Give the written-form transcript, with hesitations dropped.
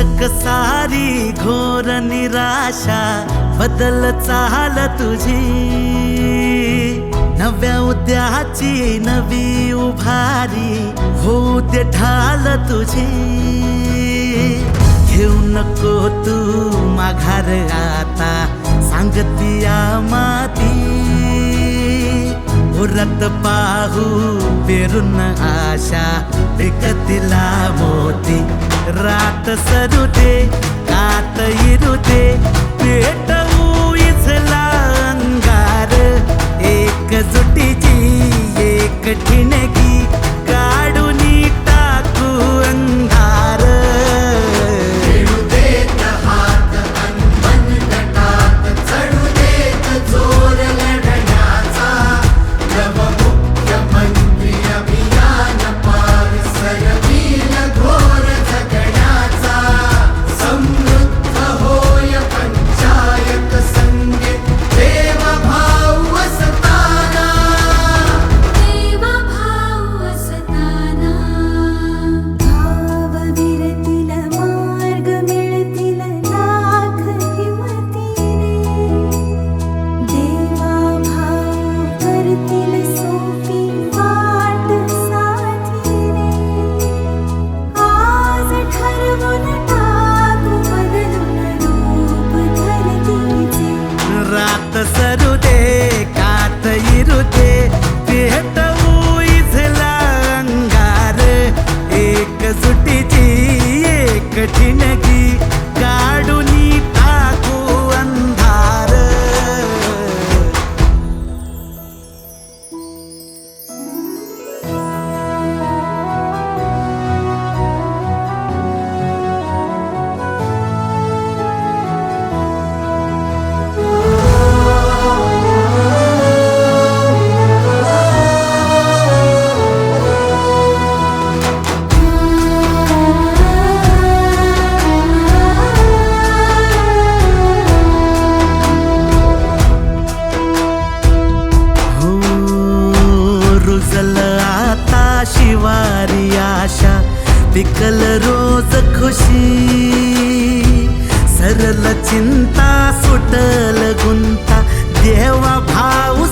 अटक सारी घोर निराशा बदल चाल तुझी, नव्या उद्याची नवी उभारी होऊ दे ढाल तुझी। घेऊ नको तू माघार आता सांगतिया माती, उरत पाहू पेरून आशा विकतिला मोती। रात सरू दे कात इरू दे पेटवू इथला अंगार, एकजुटीची एक ठिणगी काढून टाकू अंधार। खेळू देत हात अनमन गटात, चढू देत जोर लढण्याचा। नवमुख्यमंत्री अभियान पार सरवील घोर जगण्याचा। समृद्ध होय पंचायत संगीत देवभाव असताना, देवभाव असताना। भाव विरतील मार्ग मिळतील लाख हिमतीने, देवाभाव करतील सोपी वाट साथीने। आज ठरवून टाकू बदलून रूप धरतीचे, रात सरू दे कात इरू दे पेटवू इथला अंगार, एकजुटीची एक ठिणगी काढून टाकू अंधार। रुजल आता शिवारी आशा, पिकल रोज खुशी। सरल चिंता सुटल गुंता देवा भाऊ